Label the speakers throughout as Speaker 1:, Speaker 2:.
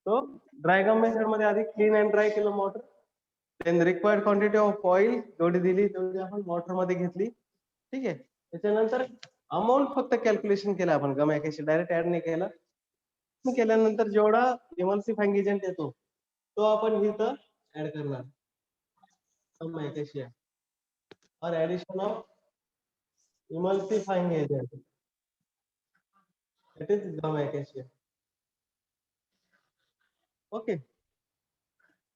Speaker 1: तो ड्रायगम मेथड मध्ये आधी क्लीन अँड ड्राय केलं water, then required quantity of oil जेवढी दिली तेवढी आपण वॉटर मध्ये घेतली. ठीक आहे. त्याच्यानंतर अमाऊंट फक्त कॅल्क्युलेशन केलं आपण, गम ऍकेशिया डायरेक्ट ऍड नाही केला. केल्यानंतर जेवढा इमल्सिफाइंग एजंट येतो तो आपण इथं ऍड करणार, गम ऍकेशिया और addition of emulsifying agent, it is gum acacia. Okay,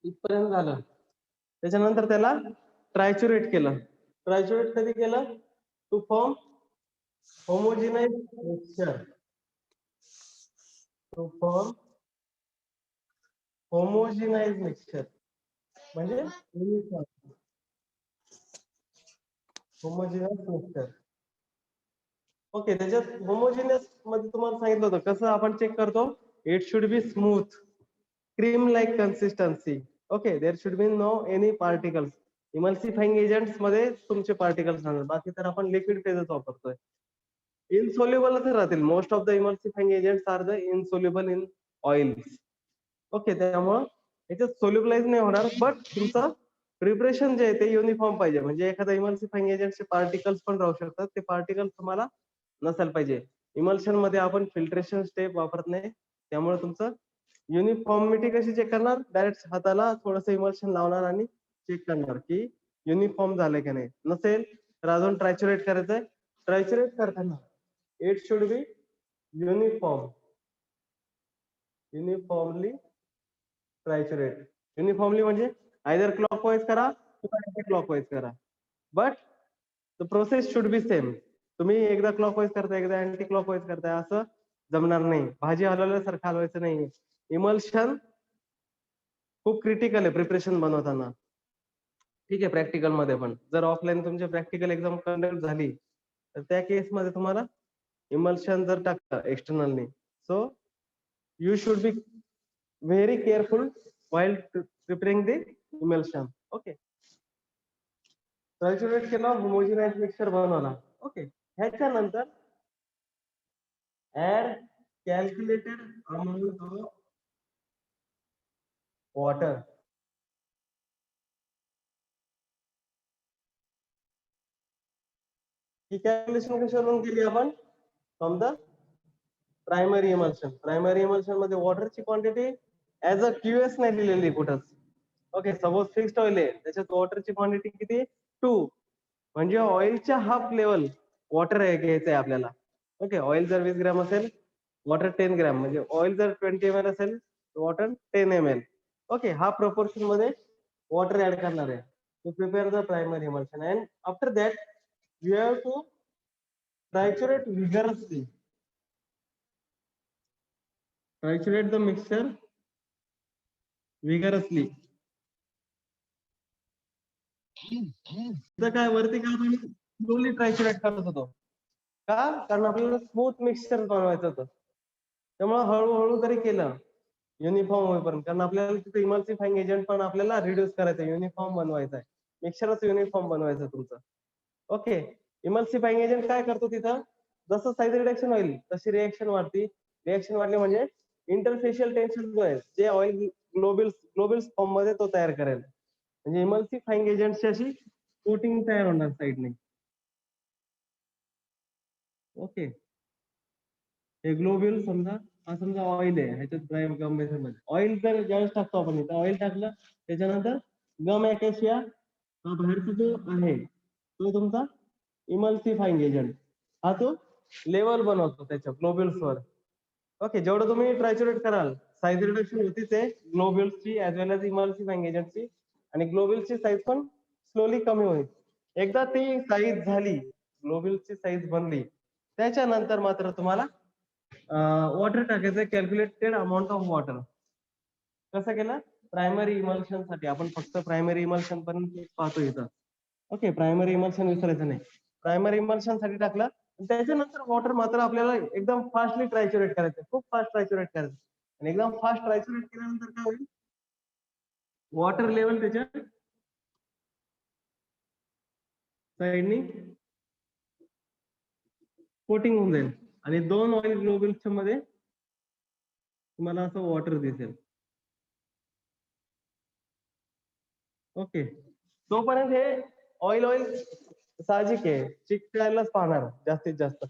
Speaker 1: इथपर्यंत झालं. त्याच्यानंतर त्याला ट्रायच्युरेट केलं. ट्रायच्युरेट कधी केलं? To form homogenize mixture, to form homogenize mixture म्हणजे होमोजिनस मिक्सचर. ओके, त्याच्यात होमोजिनस मध्ये तुम्हाला सांगितलं होतं कसं आपण चेक करतो, it should be smooth, cream like consistency. Okay, there should be no any particles. Emulsifying agents मध्ये तुमचे पार्टिकल्स राहतात, बाकी तर आपण लिक्विड फेजच वापरतोय. इनसोल्युबलच राहतील. Most of the emulsifying agents are the insoluble in oils. Okay, त्यामुळं याच्यात सोल्युबलाइज नाही होणार, बट तुमचं प्रिपरेशन जे आहे ते युनिफॉर्म पाहिजे. म्हणजे एखादा इमल्सिफाइंग एजंटचे पार्टिकल्स पण राहू शकतात, ते पार्टिकल्स तुम्हाला नसायला पाहिजे. इमल्शन मध्ये आपण फिल्ट्रेशन स्टेप वापरत नाही, त्यामुळे तुमचं युनिफॉर्मिटी कशी चेक करणार? डायरेक्ट हाताला थोडंसं इमल्शन लावणार आणि चेक करणार की युनिफॉर्म झालंय का नाही. नसेल तर अजून ट्रायच्युरेट करायचंय. ट्रायच्युरेट करताना it should be uniform, uniformly triturate. Uniformly म्हणजे आयदर क्लॉकवाईज करा किंवा अँटी क्लॉकवाईज करा, but the process should be same. तुम्ही एकदा क्लॉकवाईज करताय, एकदा अँटी क्लॉकवाईज करताय, असं जमणार नाही. भाजी हलवल्यासारखं हलवायचं नाही. इमल्शन खूप क्रिटिकल आहे प्रिपरेशन बनवताना. ठीक आहे, प्रॅक्टिकल मध्ये पण जर ऑफलाईन तुमची प्रॅक्टिकल एक्झाम कंडक्ट झाली तर त्या केसमध्ये तुम्हाला इमल्शन जर टाकलं एक्सटर्नलनी, so you should be very careful while preparing the emulsion. Okay, triturate केला, होमोजिनाइज मिक्सचर बनवला. ओके, ह्याच्यानंतर add calculated amount of water. ही कॅल्क्युलेशन कशावरून केली आपण? From the primary emulsion. Primary emulsion मध्ये वॉटरची क्वांटिटी ऍज अ क्यूएस नाही दिलेली कुठंच. ओके, सपोज फिक्स्ड ऑइल आहे, त्याच्यात वॉटरची क्वांटिटी किती? 2, म्हणजे ऑइलच्या हाफ लेवल वॉटर घ्यायचं आहे आपल्याला. ओके, ऑइल जर 20 ग्रॅम असेल, वॉटर 10 ग्रॅम, म्हणजे ऑइल जर 20 ml असेल, वॉटर 10 ml. ओके, हा प्रोपोर्शन मध्ये वॉटर ऍड करणार आहे to prepare the primary emulsion. And after that you have to triturate vigorously. Triturate the mixture vigorously. काय वरती काय आपण स्लोली ट्रायच्युरेट करत होतो का? कारण आपल्याला स्मूथ मिक्सचर बनवायचं होतं. त्यामुळे हळूहळू जरी केलं युनिफॉर्म होईपर्यंत, कारण आपल्याला तिथे इमल्सिफाइंग एजंट पण आपल्याला रिड्यूस करायचं, युनिफॉर्म बनवायचा आहे, मिक्सचरच युनिफॉर्म बनवायचं तुमचं. ओके, इमल्सिफाइंग एजंट काय करतो तिथं? जसं साईज रिडक्शन होईल तशी रिएक्शन वाढती. रिएक्शन वाढली म्हणजे इंटरफेशियल टेन्शन जो आहे, जे ऑइल ग्लोबिल्स फॉर्म मध्ये तो तयार करेल. म्हणजे इमल्सिफाइंग एजंटची अशी कोटिंग तयार होणार साईडने. ओके, हे ग्लोबिल समजा, हा समजा ऑइल आहे, ह्याच्यात ड्राय गम मेथड मध्ये ऑइल जर ज्यावेळेस टाकतो आपण इथं, ऑइल टाकलं त्याच्यानंतर गम ऍकेशिया हा बाहेरचा जो आहे तो तुमचा इमल्सिफाइंग एजंट, हा तो लेवल बनवतो त्याच्या ग्लोबिल्स वर. ओके, जेवढं तुम्ही ट्रायच्युरेट कराल साईज रिडक्शन होतीच आहे ग्लोबिल्सची ऍज वेल एज इमल्सिफाइंग एजंटची, आणि ग्लोबिल्सची साईज पण स्लोली कमी होईल. एकदा ती साईज झाली, ग्लोबिल्सची साईज बनली, त्याच्यानंतर मात्र तुम्हाला वॉटर टाकायचं, कॅल्क्युलेटेड अमाऊंट ऑफ वॉटर. कसं केलं? प्रायमरी इमल्शन साठी आपण फक्त प्रायमरी इमल्शन पर्यंत पाहतो इथं. ओके, प्रायमरी इमल्शन विसरायचं नाही. प्रायमरी इमल्शन साठी टाकलं, त्याच्यानंतर वॉटर मात्र आपल्याला एकदम फास्टली ट्रायच्युरेट करायचं, खूप फास्ट ट्रायच्युरेट करायचं. आणि एकदम फास्ट ट्रायच्युरेट केल्यानंतर काय होईल? वॉटर लेवल त्याच्या साईडनी कोटिंग होऊन जाईल आणि 2 ऑइल ग्लोबिल्सच्या मध्ये तुम्हाला असं वॉटर दिसेल. ओके, तोपर्यंत हे ऑइल साहजिक आहे, चिकटायलाच पाहणार जास्तीत जास्त.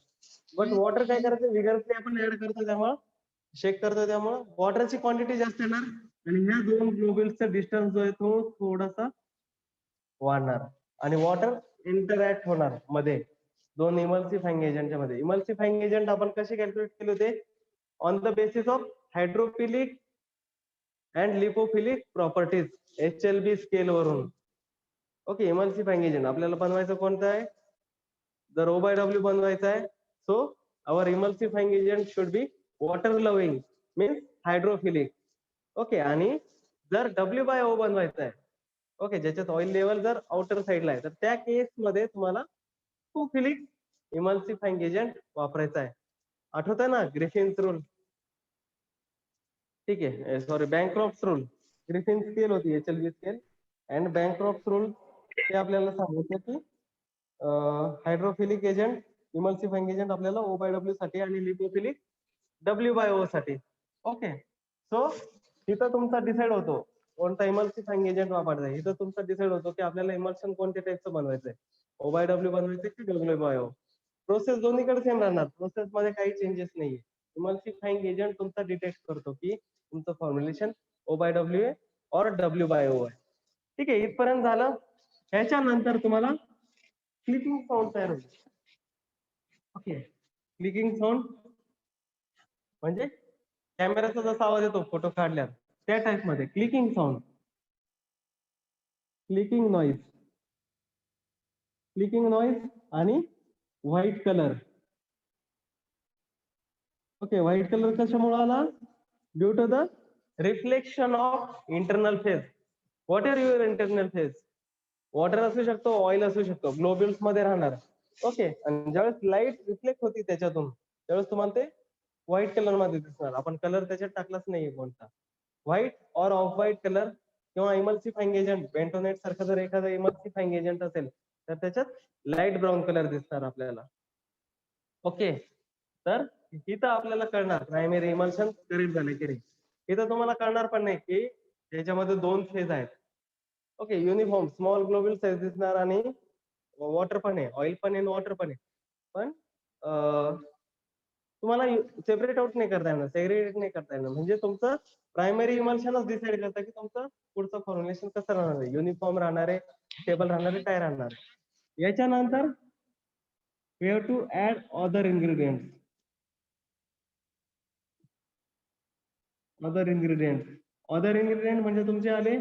Speaker 1: बट वॉटर काय करायचं, विगरसली आपण ऍड करतो त्यामुळं, शेक करतो त्यामुळं वॉटरची क्वांटिटी जास्त येणार आणि ह्या दोन ग्लोबुल्सचा डिस्टन्स जो आहे तो थोडासा वाढणार आणि वॉटर इंटरॅक्ट होणार मध्ये दोन इमल्सिफाइंग एजंटच्या मध्ये. इमल्सिफाइंग एजंट आपण कसे कॅल्क्युलेट केले होते, on the basis of hydrophilic and lipophilic properties, HLB scale वरून. ओके, इमल्सिफाइंग एजंट आपल्याला बनवायचं कोणतं आहे, जर O/W बनवायचं आहे, so our emulsifying agent should be water loving means hydrophilic. Okay, आणि जर W/O बनवायचं आहे, ओके, ज्याच्यात ऑइल लेवल जर आउटर साइडला आहे, तर त्या केस मध्ये तुम्हाला लिपोफिलिक इमल्सिफाइंग एजंट वापरायचा आहे. आठवतंय ना ग्रिफिन्स रूल? ठीक आहे, सॉरी, बँक्रॉफ्ट रूल. ग्रिफिन स्केल होती HLB स्केल अँड बँक्रॉफ्ट रूल. ते आपल्याला सांगायचं की हायड्रोफिलिक एजंट, इमल्सिफाइंग एजंट आपल्याला O/W साठी आणि लिपोफिलिक W/O साठी. ओके, सो इथं तुमचा डिसाइड होतो कोणता इमल्सिफाइंग एजंट वापरायचा आहे. इथं तुमचा डिसाइड होतो की आपल्याला इमल्शन कोणत्या टाईपचं बनवायचंय, O/W बनवायचं की W/O. प्रोसेस दोन्हीकडे सेम राहणार, प्रोसेस मध्ये काही चेंजेस नाहीये. इमल्सिफाइंग एजंट तुमचा डिटेक्ट करतो की तुमचं फॉर्म्युलेशन O/W आहे और W/O आहे. ठीक आहे, इथपर्यंत झालं. ह्याच्यानंतर तुम्हाला क्लिकिंग साऊंड तयार होईल. ओके, क्लिकिंग साऊंड म्हणजे कॅमेराचा जसा आवाज येतो फोटो काढल्यावर त्या टाइप मध्ये क्लिकिंग साऊंड, क्लिकिंग नॉइज आणि white colour. Okay, white colour कशामुळे आला, due to the reflection of internal phase. What are your internal phase? Water असू शकतो, ऑइल असू शकतो, ग्लोब्युल्स मध्ये राहणार. ओके, आणि ज्यावेळेस लाईट रिफ्लेक्ट होती त्याच्यातून त्यावेळेस तुम्हाला ते व्हाईट कलर मध्ये दिसणार. आपण कलर त्याच्यात टाकलाच नाहीये कोणता, व्हाईट और ऑफ व्हाईट कलर किंवा इमल्सिफाइंग एजंट बेंटोनेट सारखं जर एखादं इमल्सिफाइंग एजंट असेल तर त्याच्यात लाईट ब्राऊन कलर दिसणार आपल्याला. ओके, तर इथं आपल्याला कळणार प्रायमरी इमल्शन करेक्ट झाले की नाही. इथं तुम्हाला कळणार पण नाही की त्याच्यामध्ये दोन फेज आहेत. Okay, uniform small globule size दिसणार आणि वॉटर पण आहे, ऑइल पण आहे, वॉटर पण आहे. पण तुम्हाला सेपरेट आउट नाही करता येणार, सेग्रिगेट नाही करता येणार. म्हणजे तुमचं प्रायमरी इमल्शनच डिसाइड करतं की तुमचं पुढचं फॉर्म्युलेशन कसं राहणार आहे, युनिफॉर्म राहणार आहे, स्टेबल राहणार आहे, काय राहणार आहे. याच्यानंतर we have to add other ingredients. other ingredient म्हणजे तुमचे आले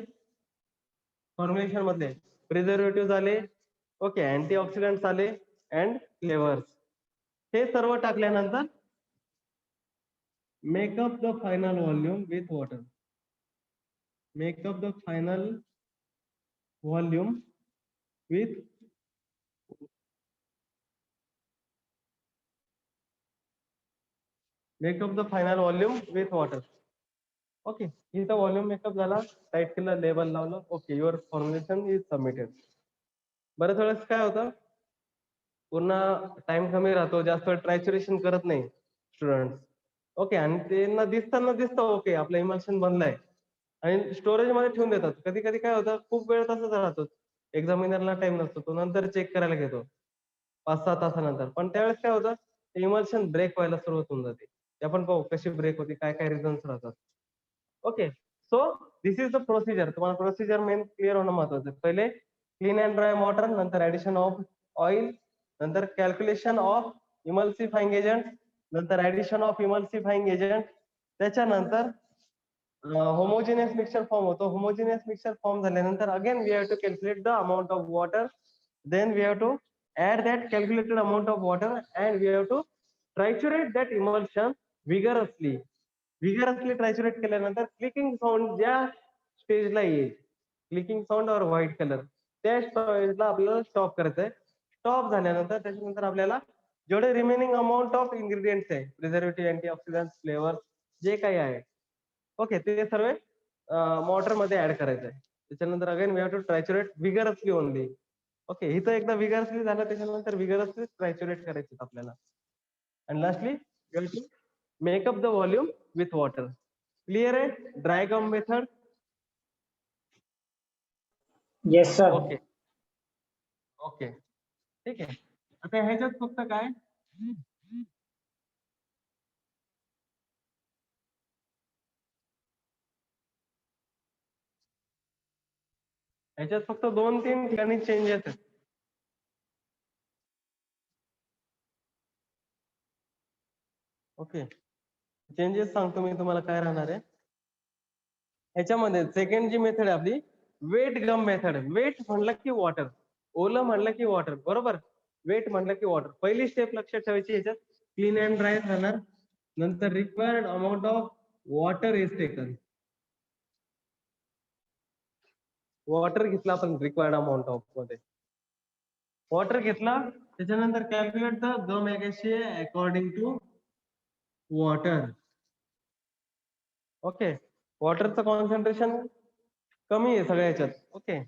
Speaker 1: फॉर्म्युलेशन मधले प्रिझर्वेटिव्ह आले, ओके, अँटीऑक्सिडंट्स आले अँड फ्लेवर्स. हे सर्व टाकल्यानंतर make up the final volume with water. Make up the final volume with water. Okay, इथं व्हॉल्यूम मेकअप झाला, टाईप केलं, लेबल लावलं, okay, your formulation is submitted. बऱ्याच वेळेस काय होतं, पूर्ण टाइम कमी राहतो, जास्त ट्रायच्युरेशन करत नाही स्टुडंट. ओके, आणि त्यांना दिसतं ओके आपलं इमल्शन बनलंय आणि स्टोरेज मध्ये ठेवून देतात. कधी कधी काय होतं, खूप वेळ तसंच राहतो, एक्झामिनरला टाइम नसतो, तो नंतर चेक करायला घेतो 5-6 तासानंतर. पण त्यावेळेस काय होतं, इमल्शन ब्रेक व्हायला सुरुवात होऊन जाते. ते आपण पाहू कशी ब्रेक होती, काय काय रिझन्स राहतात. Okay, so this is the procedure. तुम्हाला प्रोसिजर मेन क्लिअर होणं महत्वाचं आहे. पहिले क्लीन अँड ड्राय वॉटर, नंतर ऍडिशन ऑफ ऑइल, नंतर कॅल्क्युलेशन ऑफ इमल्सिफाइंग एजंट, नंतर ऍडिशन ऑफ इमल्सिफाइंग एजंट, त्याच्यानंतर होमोजिनियस मिक्सचर फॉर्म होतो. होमोजिनियस मिक्सचर फॉर्म झाल्यानंतर again we have to calculate the amount of water, then we have to add that calculated amount of water and we have to triturate that emulsion vigorously. ट्रायच्युरेट केल्यानंतर clicking sound ज्या स्टेजला येईल, clicking sound और white colour, त्या स्टेजला आपल्याला stop करायचंय. Stop झाल्यानंतर त्याच्यानंतर आपल्याला जेवढे रिमेनिंग अमाऊंट ऑफ इन्ग्रेडियंट्स आहे, प्रिझर्वेटिव्ह, अँटीऑक्सिडंट, फ्लेवर, जे काही आहे, ओके, ते सर्व मॉटर मध्ये ऍड करायचंय. त्याच्यानंतर again we have to triturate vigorously only. Okay, इथं एकदा विगरसली झालं, त्याच्यानंतर विगरसली ट्रायच्युरेट करायचं आपल्याला. आणि lastly we have to make up the volume with water. Clear आहे? Dry gum method.
Speaker 2: Yes sir.
Speaker 1: Okay okay ठीक आहे. आता ह्याच्यात फक्त काय ह्याच्यात फक्त 2-3 ठिकाणी चेंजेस आहेत. ओके चेंजेस सांगतो मी तुम्हाला काय राहणार आहे. ह्याच्यामध्ये सेकंड जी मेथड आहे आपली वेट गम मेथड. वेट म्हणलं की वॉटर, ओलं म्हणलं की वॉटर, बरोबर. वेट म्हणलं की वॉटर. पहिली स्टेप लक्षात ठेवायची ह्याच्यात क्लीन अँड ड्राय राहणार. नंतर required amount of water is taken. Water घेतला आपण रिक्वायर्ड अमाऊंट ऑफ मध्ये, वॉटर घेतला. त्याच्यानंतर calculate the gum acacia according to water. Okay वॉटरचं कॉन्सन्ट्रेशन कमी आहे सगळ्या ह्याच्यात. ओके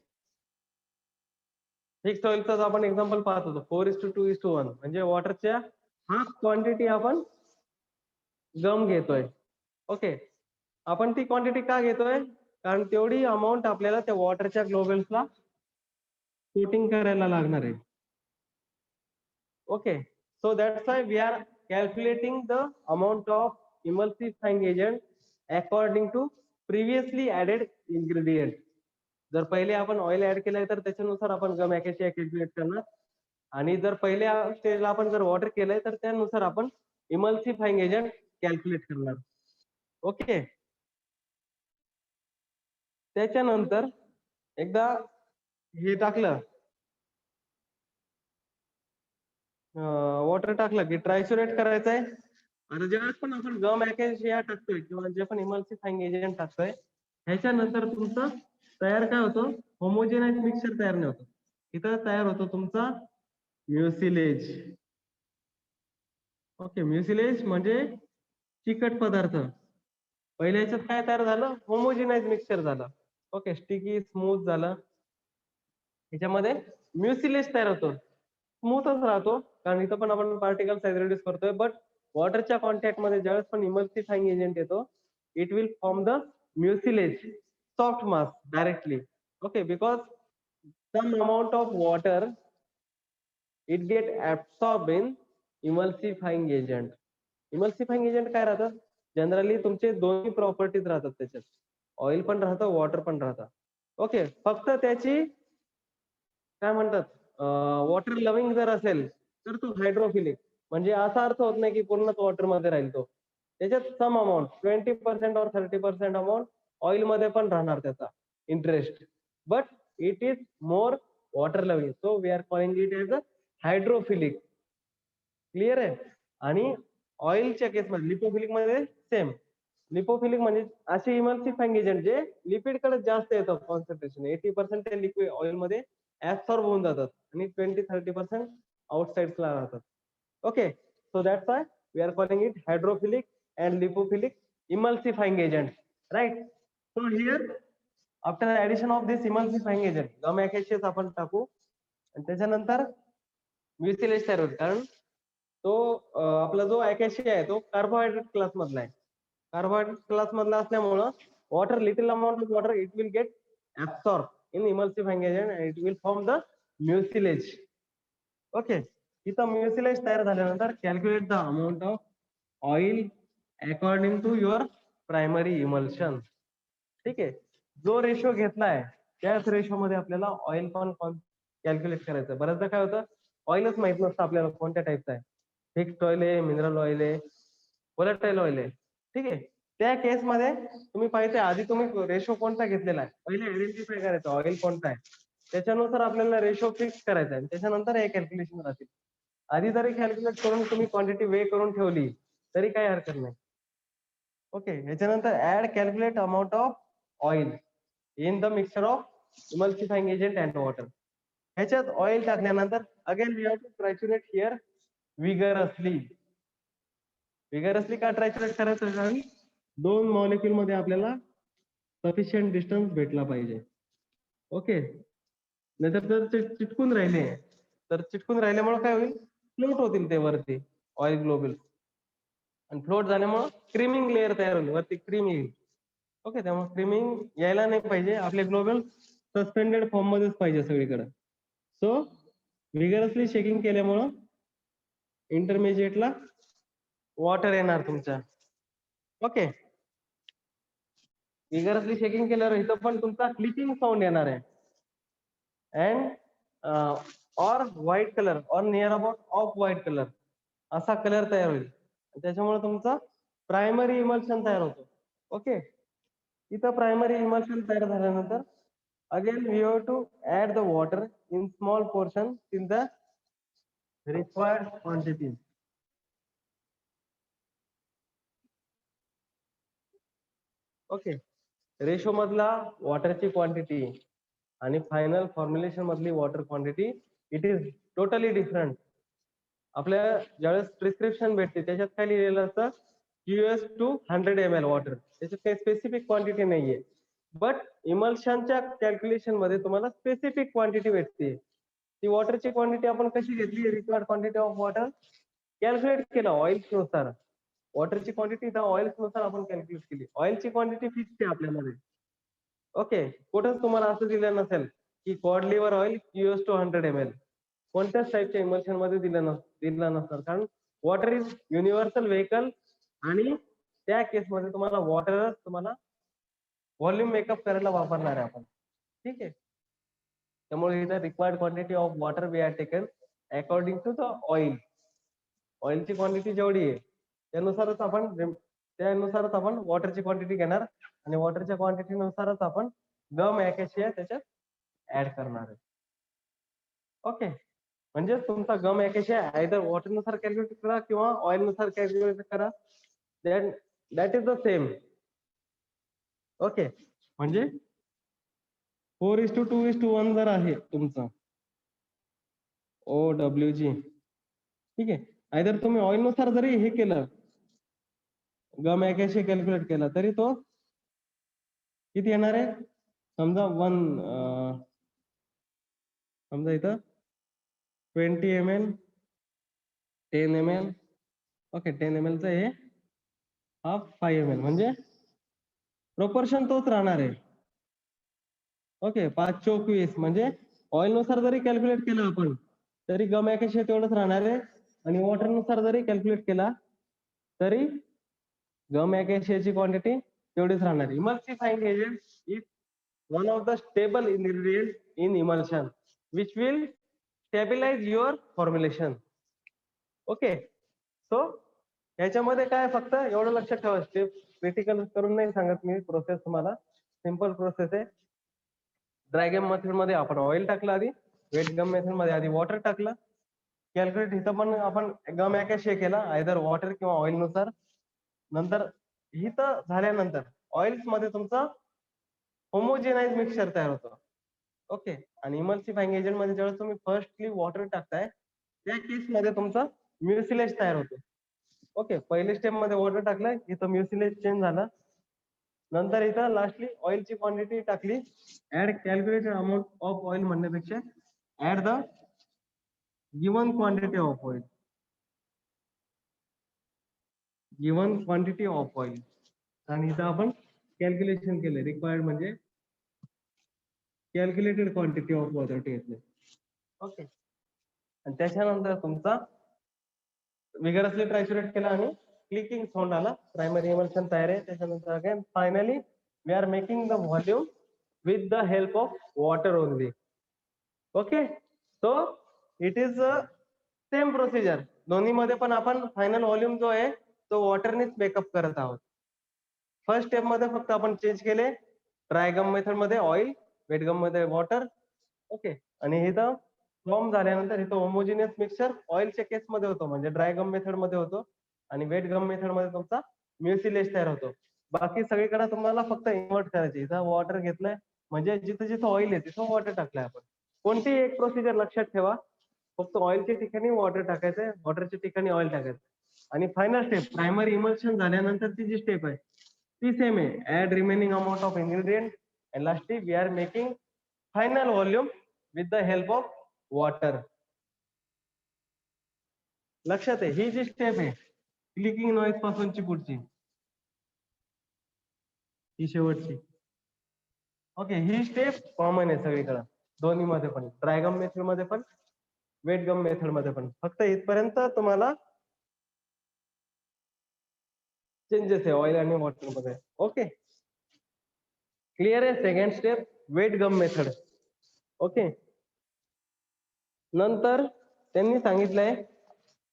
Speaker 1: फिक्स ऑइलचं आपण एक्झाम्पल पाहत होतो 4:2:1 म्हणजे वॉटरच्या हाफ क्वांटिटी आपण गम घेतोय. ओके आपण ती क्वांटिटी का घेतोय, कारण तेवढी अमाऊंट आपल्याला त्या वॉटरच्या ग्लोबल्सला कोटिंग करायला लागणार आहे. Okay so that's why we are calculating the amount of emulsifying agent according to previously added ingredient. जर पहिले आपण ऑइल ऍड केलंय तर त्याच्यानुसार आपण गम ऍकेशिया कॅल्क्युलेट करणार, आणि जर पहिल्या स्टेजला आपण जर वॉटर केलंय तर त्यानुसार आपण इमल्सिफाइंग एजंट कॅल्क्युलेट करणार. ओके त्याच्यानंतर एकदा हे टाकलं वॉटर टाकलं की ट्रायसोरेट करायचं आहे. आता ज्यावेळेस पण आपण गम ऍकेशिया टाकतोय किंवा जे पण इमल्सिफाइंग एजंट टाकतोय ह्याच्यानंतर तुमचं तयार काय होतं, होमोजेनाइज मिक्सचर तयार नाही होतं. इथं तयार होतो तुमचा म्युसिलेज. ओके म्युसिलेज म्हणजे चिकट पदार्थ. पहिल्या ह्याच्यात काय तयार झालं, होमोजेनाइज मिक्सचर झालं. ओके स्टिकी स्मूथ झालं. ह्याच्यामध्ये म्युसिलेज तयार होतो, स्मूथच राहतो कारण इथं पण आपण पार्टिकल साईज रिड्यूस करतोय. बट वॉटरच्या कॉन्टॅक्ट मध्ये ज्यावेळेस पण इमल्सिफाइंग एजंट येतो it will form the mucilage soft mass directly. Okay because some amount of water it get absorbed in emulsifying agent. Emulsifying agent काय राहतात, जनरली तुमचे दोन्ही प्रॉपर्टीज राहतात त्याच्यात, ऑइल पण राहतं वॉटर पण राहतं. ओके फक्त त्याची काय म्हणतात वॉटर लविंग जर असेल तर तो हायड्रोफिलिक, म्हणजे असा अर्थ होत नाही की पूर्णच वॉटर मध्ये राहील तो. त्याच्यात सम अमाऊंट 20% और 30% अमाऊंट ऑइल मध्ये पण राहणार त्याचा interest, but it is more water loving, so we are calling it as a hydrophilic. Clear आहे. आणि ऑइलच्या केसमध्ये लिपोफिलिक मध्ये सेम. लिपोफिलिक म्हणजे असे इमल्सिफाइंग एजंट जे लिपिड कडे जास्त येतं कॉन्सन्ट्रेशन, 80% ते लिक्विड ऑइल मध्ये ऍब्सॉर्ब होऊन जातात आणि 20-30% आउटसाइडला राहतात. Okay so that's why we are calling it hydrophilic and lipophilic emulsifying agent, right. So here after addition of this emulsifying agent gum acacia आपण टाकू आणि त्याच्यानंतर म्युसिलेज तयार होईल, कारण तो आपला जो ऍकेशिया आहे तो कार्बोहायड्रेट क्लास मधला आहे. कार्बोहायड्रेट क्लास मधला असल्यामुळं water little amount of water it will get absorb in emulsifying agent and it will form the mucilage. Okay इथं mucilage तयार झाल्यानंतर calculate the amount of oil according to your primary emulsion. ठीक आहे, जो ratio घेतलाय त्याच ratio मध्ये आपल्याला ऑइल पण कॅल्क्युलेट करायचं. बऱ्याचदा काय होतं ऑइलच माहित नसतं आपल्याला कोणत्या टाईपचं आहे, फिक्स्ड ऑइल आहे, मिनरल ऑइल आहे, व्होलेटाइल ऑइल आहे. ठीक आहे त्या केस मध्ये तुम्ही पाहिजे आधी तुम्ही रेशो कोणता घेतलेला आहे पहिले आयडेंटिफाय करायचं ऑइल कोणता आहे, त्याच्यानुसार आपल्याला रेशो फिक्स करायचा आहे, त्याच्यानंतर हे कॅल्क्युलेशन राहतील. आधी जरी कॅल्क्युलेट करून तुम्ही क्वांटिटी वे करून ठेवली तरी काही हरकत नाही. ओके याच्यानंतर add calculate amount of oil in the mixture of emulsifying agent and water. ह्याच्यात ऑइल टाकल्यानंतर again we have to triturate here vigorously. Vigorously का ट्रायच्युरेट करायचं, कारण दोन मॉलिक्यूल मध्ये आपल्याला सफिशियंट डिस्टन्स भेटला पाहिजे. ओके नाहीतर जर ते चिटकून राहिले तर चिटकून राहिल्यामुळे काय होईल, फ्लोट होतील ते वरती ऑइल ग्लोबल, आणि फ्लोट झाल्यामुळे क्रीमिंग लेअर तयार होईल, वरती क्रीम येईल. ओके त्यामुळे क्रीमिंग यायला नाही पाहिजे, आपले ग्लोबल सस्पेंडेड फॉर्म मध्येच पाहिजे सगळीकडे. सो विगरसली शेकिंग केल्यामुळं इंटरमिजिएटला वॉटर येणार तुमच्या. ओके, विगरसली शेकिंग केल्यावर इथं पण तुमचा क्लिकिंग साऊंड येणार आहे. And or white colour or near about off white colour असा कलर तयार होईल. त्याच्यामुळे तुमचा प्रायमरी इमल्शन तयार होतो. ओके, इथं प्रायमरी इमल्शन तयार झाल्यानंतर again we have to add the water in small portion in the required quantity. Okay, ratio मधला वॉटरची क्वांटिटी आणि फायनल फॉर्म्युलेशन मधली water quantity it is totally different. आपल्याला ज्यावेळेस प्रिस्क्रिप्शन भेटते त्याच्यात काय लिहिलेलं असतं US2 100 ml वॉटर, त्याच्यात काही स्पेसिफिक क्वांटिटी नाहीये. बट इमल्शनच्या कॅल्क्युलेशन मध्ये तुम्हाला स्पेसिफिक क्वांटिटी भेटते. ती वॉटरची क्वांटिटी आपण कशी घेतली, required quantity of water calculate केला ऑइल्स नुसार. वॉटरची क्वांटिटी तर ऑइल्स नुसार आपण कॅल्क्युलेट केली. ऑइलची क्वांटिटी फिक्स आहे आपल्यामध्ये. ओके, कुठंच तुम्हाला असं दिलं नसेल की cod liver oil US2 100 ml. कोणत्याच टाईपच्या इमल्शन मध्ये दिलं नसणार, कारण वॉटर इज युनिव्हर्सल व्हेकल आणि त्या केसमध्ये तुम्हाला वॉटरच तुम्हाला व्हॉल्यूम मेकअप करायला वापरणार आहे आपण. ठीक आहे, त्यामुळे इथं required quantity of water we are taken according to the oil. ऑइलची क्वांटिटी जेवढी आहे त्यानुसारच आपण वॉटरची क्वांटिटी घेणार आणि वॉटरच्या क्वांटिटी नुसारच आपण गम अॅकेशिया त्याच्यात ऍड करणार आहे. ओके, म्हणजे तुमचा गम अॅकेशिया आयदर वॉटर नुसार कॅल्क्युलेट करा किंवा ऑइल नुसार कॅल्क्युलेट करा, that is the same. Okay, म्हणजे 4:2:1 जर आहे तुमचा OWG, ठीक आहे, आयदर तुम्ही ऑइल नुसार जरी हे केलं गम अॅकेशिया कॅल्क्युलेट केला तरी तो किती येणार आहे. समजा समजा इथं 20 ml 10 ml. ओके, 10 ml चं हे हाफ 5 ml, म्हणजे प्रोपोर्शन तोच राहणार आहे. ओके, 5 चोक 20, म्हणजे ऑइल नुसार जरी कॅल्क्युलेट केलं आपण तरी गम अॅकेशिया तेवढंच राहणार आहे आणि वॉटर नुसार जरी कॅल्क्युलेट केला तरी गम अॅकेशियाची क्वांटिटी तेवढीच राहणार आहे. Emulsifying agent is one of the stable ingredient in emulsion which will stabilize your formulation. Okay, so याच्यामध्ये काय फक्त एवढं लक्षात ठेवा, स्टेप क्रिटिकल करून नाही सांगत मी, प्रोसेस तुम्हाला सिंपल प्रोसेस आहे. ड्राय गम मेथड मध्ये आपण ऑइल टाकलं आधी, वेट गम मेथड मध्ये आधी वॉटर टाकलं, कॅल्क्युलेट इथं पण आपण गम अॅकेशिया केला आयदर वॉटर किंवा ऑइल नुसार. नंतर इथं झाल्यानंतर ऑइल्स मध्ये तुमचं होमोजेनाइज मिक्सचर तयार होतं. ओके, आणि इमल्सिफाइंग एजंट मध्ये ज्यावेळेस तुम्ही फर्स्टली वॉटर टाकताय त्या केस मध्ये तुमचं म्युसिलेज तयार होतो. ओके, पहिल्या स्टेप मध्ये वॉटर टाकलं, इथं म्युसिलेज चेंज झालं. नंतर इथं लास्टली ऑइलची क्वांटिटी टाकली. Add calculated amount of oil म्हणण्यापेक्षा add the given quantity of oil. Given quantity of oil आणि इथं आपण कॅल्क्युलेशन केले, रिक्वायर्ड म्हणजे कॅल्क्युलेटेड क्वांटिटी ऑफ वॉटर घेतले. ओके, आणि त्याच्यानंतर तुमचा विगरसली ट्रायसुरेट केला आणि क्लिकिंग साऊंड आला, प्रायमरी इमल्शन तयार आहे. त्याच्यानंतर again finally we are making the volume with the help of water only. Okay, so it is same procedure. दोन्ही मध्ये पण आपण फायनल व्हॉल्यूम जो आहे तो वॉटरनेच मेकअप करत आहोत. फर्स्ट स्टेप मध्ये फक्त आपण चेंज केले, ड्राय गम मेथड मध्ये ऑइल, वेट गम मध्ये वॉटर. ओके, आणि इथं फॉर्म झाल्यानंतर इथं होमोजिनियस मिक्सचर ऑइलच्या केस मध्ये होतो, म्हणजे ड्राय गम मेथड मध्ये होतो, आणि वेट गम मेथड मध्ये तुमचा म्युसिलेज तयार होतो. बाकी सगळीकडे तुम्हाला फक्त इन्व्हर्ट करायचे. इथं वॉटर घेतलंय म्हणजे जिथं जिथं ऑइल आहे तिथं वॉटर टाकलंय आपण. कोणतीही एक प्रोसिजर लक्षात ठेवा, फक्त ऑइलच्या ठिकाणी वॉटर टाकायचंय, वॉटरच्या ठिकाणी ऑइल टाकायचं. आणि फायनल स्टेप प्रायमरी इमल्शन झाल्यानंतरची जी स्टेप आहे ती सेम आहे, add remaining amount of ingredient and lastly we are making final volume with the help of water. लक्षात आहे, ही जी स्टेप आहे क्लिकिंग नॉईज पासूनची पुढची, ही शेवटची. ओके, ही स्टेप कॉमन आहे सगळीकडे, दोन्ही मध्ये पण, ड्राय गम मेथड मध्ये पण, वेट गम मेथड मध्ये पण. फक्त इथपर्यंत तुम्हाला चेंजेस आहे ऑइल आणि वॉटर मध्ये. ओके, क्लिअर आहे. Second step wet gum method. Okay, नंतर त्यांनी सांगितलंय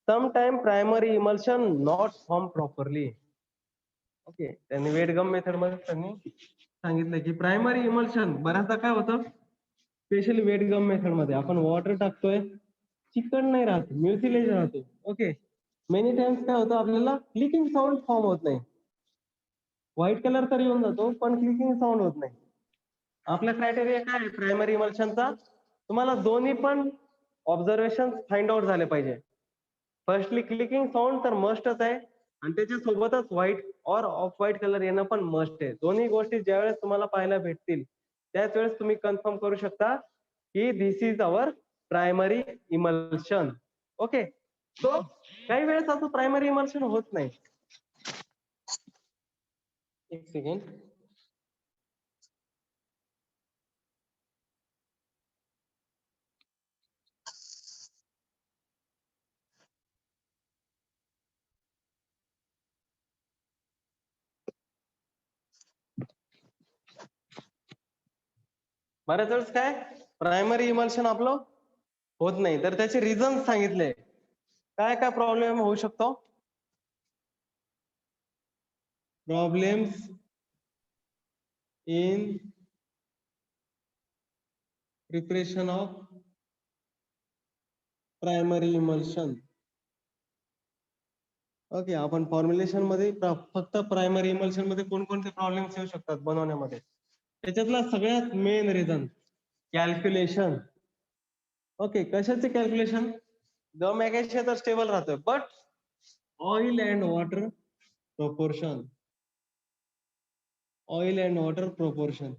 Speaker 1: sometime primary emulsion not form properly. Okay, त्यांनी वेट गम मेथड मध्ये त्यांनी सांगितलं की प्रायमरी इमल्शन बऱ्याचदा काय होतं, स्पेशली वेट गम मेथड मध्ये आपण वॉटर टाकतोय, चिकन नाही राहत, म्युसिलेज राहतो. ओके, मेनी टाइम्स काय होतं, आपल्याला क्लिकिंग साऊंड फॉर्म होत नाही. व्हाईट कलर तर येऊन जातो पण क्लिकिंग साऊंड होत नाही. आपला क्रायटेरिया काय आहे प्रायमरी इमल्शनचा, तुम्हाला दोन्ही पण ऑब्झर्वेशन फाइंड आउट झाले पाहिजे. फर्स्टली क्लिकिंग साऊंड तर मस्टच आहे, आणि त्याच्यासोबतच व्हाईट और ऑफ व्हाईट कलर येणं पण मस्ट आहे. दोन्ही गोष्टी ज्यावेळेस तुम्हाला पाहायला भेटतील त्याच वेळेस तुम्ही कन्फर्म करू शकता की this is our primary emulsion. Okay, so काही वेळेस असं प्रायमरी इमल्शन होत नाही. एक सेकंड. बऱ्याच वेळेस काय प्रायमरी इमल्शन आपलं होत नाही, तर त्याचे रिझन सांगितले. काय काय प्रॉब्लेम होऊ शकतो. Problems in preparation of primary emulsion. Okay, आपण फॉर्म्युलेशन मध्ये फक्त प्रायमरी इमल्शन मध्ये कोणकोणते प्रॉब्लेम्स येऊ शकतात बनवण्यामध्ये, त्याच्यातला सगळ्यात मेन रिझन कॅल्क्युलेशन. ओके, कशाचे कॅल्क्युलेशन. गम मॅगनेशिया तर स्टेबल राहतोय, but oil and water proportion, oil and water proportion.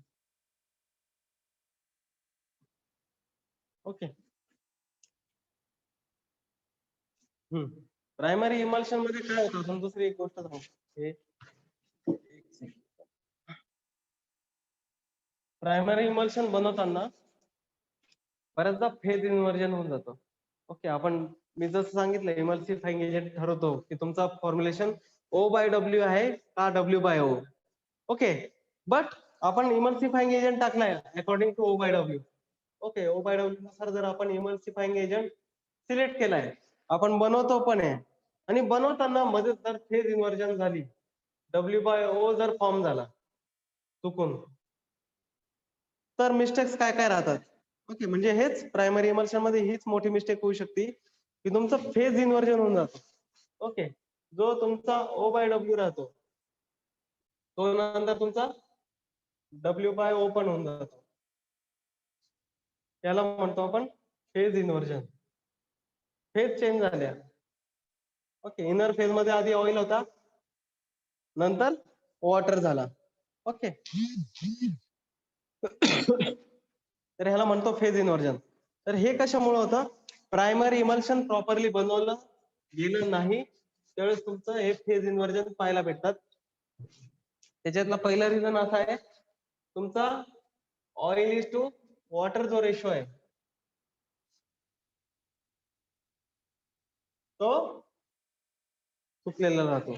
Speaker 1: Okay, primary emulsion मध्ये काय होतं, आपण दुसरी एक गोष्ट सांगू. प्रायमरी इमल्शन बनवताना बऱ्याचदा फेज इन्व्हर्जन होऊन जातं. ओके, आपण मी जसं सांगितलं इमल्सिफाइंग एजंट ठरवतो की तुमचा फॉर्म्युलेशन O/W आहे का W/O. ओके, बट आपण इमल्सिफाइंग एजंट टाकलाय according to O/W. Okay, O/W नुसार जर आपण इमल्सिफाइंग एजंट सिलेक्ट केलाय, आपण बनवतो पण आहे, आणि बनवताना मध्ये जर फेज इन्व्हर्जन झाली, W/O जर फॉर्म झाला चुकून, तर मिस्टेक्स काय काय राहतात. ओके, म्हणजे हेच प्रायमरी इमल्शन मध्ये हीच मोठी मिस्टेक होऊ शकते की तुमचं फेज इन्व्हर्जन होऊन जातं. ओके, जो तुमचा O/W राहतो तो नंतर तुमचा W/O पण होऊन जातो. त्याला म्हणतो आपण फेज इन्व्हर्जन. फेज चेंज झाल्या. ओके, इनर फेज मध्ये आधी ऑइल होता, नंतर वॉटर झाला. ओके, तर ह्याला म्हणतो फेज इन्व्हर्जन. तर हे कशामुळे होतं, प्रायमरी इमल्शन प्रॉपरली बनवलं गेलं नाही, त्यावेळेस तुमचं हे फेज इन्व्हर्जन पाहायला भेटतात. त्याच्यातला पहिला रिझन असा आहे, तुमचा ऑइल इज टू वॉटर जो रेशो आहे तो चुकलेला राहतो.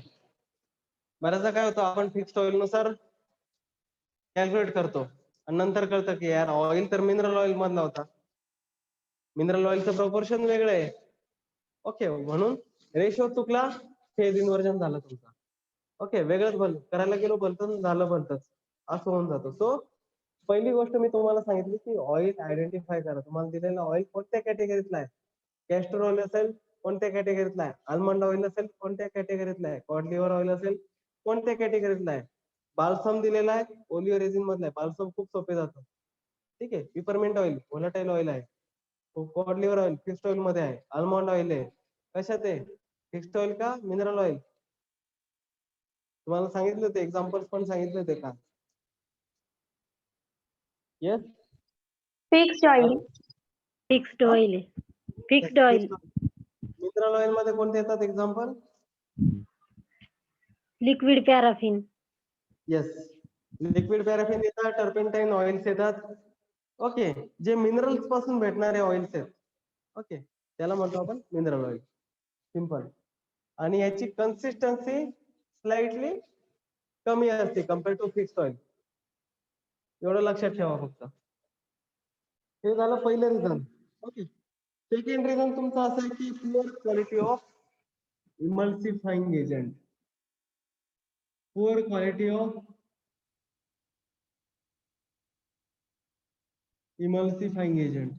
Speaker 1: बऱ्याचदा काय होतं, आपण फिक्स्ड ऑइल नुसार कॅल्क्युलेट करतो आणि नंतर कळतं की यार ऑइल तर मिनरल ऑइल मधला होता, मिनरल ऑइलचं प्रपोर्शन वेगळं आहे. ओके, म्हणून रेशो चुकला, फेज इन्व्हर्जन झालं तुमचा. ओके, वेगळंच भल करायला गेलो भलतच झालं भलतच, असं होऊन जातं. सो पहिली गोष्ट मी तुम्हाला सांगितली की ऑइल आयडेंटिफाय करा. तुम्हाला दिलेलं ऑइल कोणत्या कॅटेगरीतला आहे, कॅस्टर ऑइल असेल कोणत्या कॅटेगरीतला आहे, आल्मंड ऑइल असेल कोणत्या कॅटेगरीतला आहे, कॉड लिव्हर ऑइल असेल कोणत्या कॅटेगरीतला आहे, बाल्सम दिलेला आहे ओलिओ रेझिन मधला आहे. बाल्सम खूप सोपे जातं. ठीक आहे, पिपरमिंट ऑइल व्होलाटाईल ऑइल आहे, cod liver oil fixed oil मध्ये आहे, आल्मंड ऑइल आहे कशात आहे, फिक्स्ड ऑइल का मिनरल ऑइल. तुम्हाला सांगितले होते, एक्झाम्पल्स पण सांगितले होते का. Yes,
Speaker 2: fixed oil. Fixed oil. Fixed oil.
Speaker 1: Mineral oil मध्ये कोणते येतात example.
Speaker 2: Liquid paraffin.
Speaker 1: Yes, liquid paraffin येतात, टर्पेंटाईन ऑइल्स येतात. ओके, जे मिनरल्स पासून भेटणारे ऑइल्स आहेत. ओके, त्याला म्हणतो आपण मिनरल ऑइल. सिंपल. आणि याची कन्सिस्टन्सी स्लाइटली कमी असते कम्पेअर टू फिक्स्ड ऑइल. एवढं लक्षात ठेवा फक्त. हे झालं पहिलं रिझन. ओके, सेकंड रिझन तुमचं असं आहे की poor quality of emulsifying agent. Poor quality of emulsifying agent.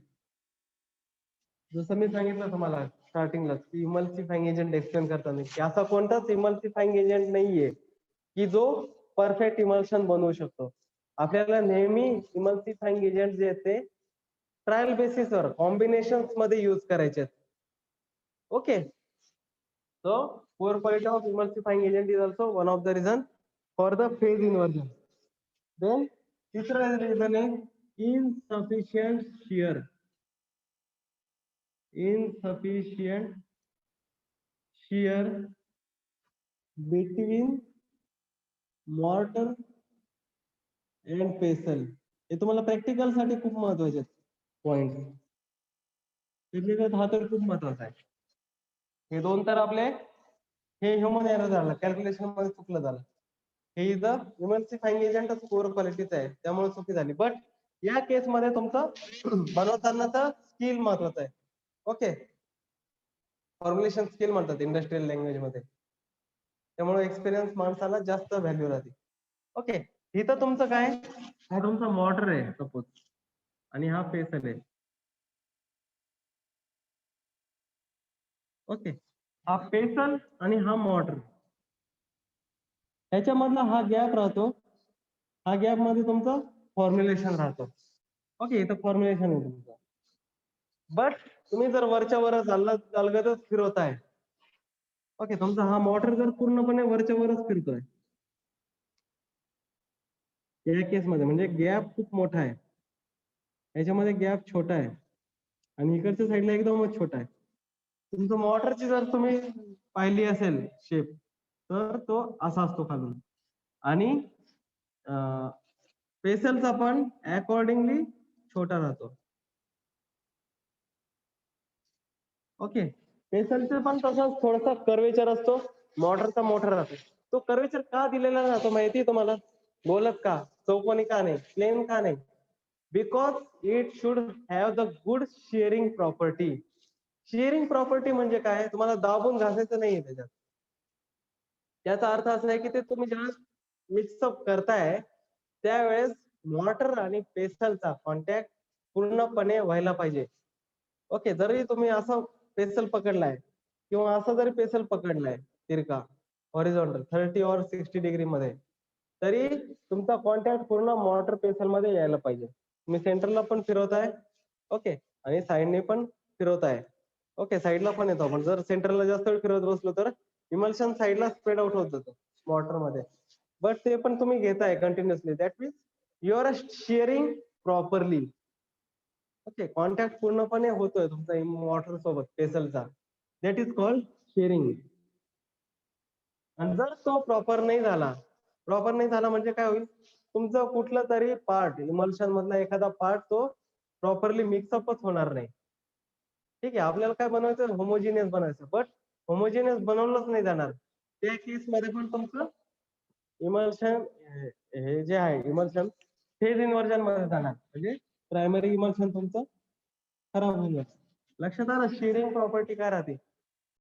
Speaker 1: जसं मी सांगितलं तुम्हाला स्टार्टिंगला की इमल्सिफाइंग एजंट एक्सप्लेन करताना की असा कोणताच इमल्सिफाइंग एजंट नाहीये की जो परफेक्ट इमल्शन बनवू शकतो. आपल्याला नेहमी इमल्सिफाइंग एजंट जे आहेत ते ट्रायल बेसिसवर कॉम्बिनेशन्स मध्ये यूज करायचे आहेत. Okay, so poor quality of emulsifying agent is also one of the reason for the phase inversion. Then तिसरा reason is insufficient shear. Insufficient shear between mortar and pestle. हे तुम्हाला practical साठी खूप महत्वाचे point. हा तर खूप महत्वाचा आहे. हे दोन तर आपले हे ह्युमन एरर झालं, कॅल्क्युलेशन मध्ये चुकलं झालं. हे इथं इमल्सिफाइंग एजंटच पुअर क्वालिटीचं आहे, त्यामुळे चुकी झाली. बट या केस मध्ये तुमचं बनवतानाचं स्किल महत्वाचं आहे. ओके, फॉर्म्युलेशन स्किल म्हणतात इंडस्ट्रियल लँग्वेज मध्ये. त्यामुळे एक्सपिरियन्स माणसाला जास्त व्हॅल्यू राहते. ओके, इथं तुमचं काय, हा तुमचा मॉर्टर आहे सपोज आणि हा पेसल आहे. ओके, हा पेसल आणि हा मॉर्टर, ह्याच्यामधला हा गॅप राहतो. हा गॅप मध्ये तुमचं फॉर्म्युलेशन राहतो. ओके, इथं फॉर्म्युलेशन आहे तुमचं. बट तुम्ही जर वरच्या वर अलगदच फिरवताय. ओके, तुमचा हा मोटर जर पूर्णपणे वरच्या वरच फिरतोय या केस मध्ये, म्हणजे गॅप खूप मोठा आहे, याच्यामध्ये गॅप छोटा आहे आणि इकडच्या साईडला एकदमच छोटा आहे. तुमचं मोटरची जर तुम्ही पाहिली असेल शेप, तर तो असा असतो खालून. आणि पेसलचा पण अकॉर्डिंगली छोटा राहतो. ओके, पेसलचं पण तसंच थोडासा कर्वेचर असतो, मोटरचा मोठा राहतो. तो कर्वेचर का दिलेला राहतो माहिती आहे तुम्हाला? गोलक का, चौकोनी का नाही, प्लेन का नाही? Because it should have the good sharing property. Sharing property म्हणजे काय, तुम्हाला दाबून घासायचं नाहीये त्याच्यात. त्याचा अर्थ असा आहे की ते तुम्ही जेव्हा मिक्सअप करताय त्यावेळेस मॉर्टर आणि पेस्टलचा कॉन्टॅक्ट पूर्णपणे व्हायला पाहिजे. ओके, जरी तुम्ही असं पेसल पकडलाय किंवा असं जरी पेसल पकडलाय तिरका हॉरिझॉन्टल 30 और 60 डिग्री मध्ये, तरी तुमचा कॉन्टॅक्ट पूर्ण मॉर्टर पेसल मध्ये यायला पाहिजे. तुम्ही सेंटरला पण फिरवताय, ओके, आणि साईडने पण फिरवताय. ओके, साईडला पण येतो आपण. जर सेंटरला जास्त वेळ फिरवत बसलो तर इमल्शन साईडला स्प्रेड आउट होत जातो मॉर्टर मध्ये. बट ते पण तुम्ही घेताय continuously, that means you are sharing properly. Okay, contact पूर्णपणे होतोय तुमचा मॉर्टर सोबत पेसलचा, दॅट इज कॉल्ड शेअरिंग. आणि जर तो प्रॉपर नाही झाला म्हणजे काय होईल, तुमचं कुठलं तरी पार्ट इमल्शन मधला एखादा पार्ट तो प्रॉपरली मिक्सअपच होणार नाही. ठीक आहे, आपल्याला काय बनवायचं, होमोजिनियस बनायचं, बट होमोजिनियस बनवलंच नाही जाणार. त्या केस मध्ये पण तुमचं इमल्शन हे जे आहे इमल्शन फेज इन्व्हर्जन मध्ये जाणार, म्हणजे प्रायमरी इमल्शन तुमचं खराब होऊन जातं. लक्षात आलं शेअरिंग प्रॉपर्टी काय राहते?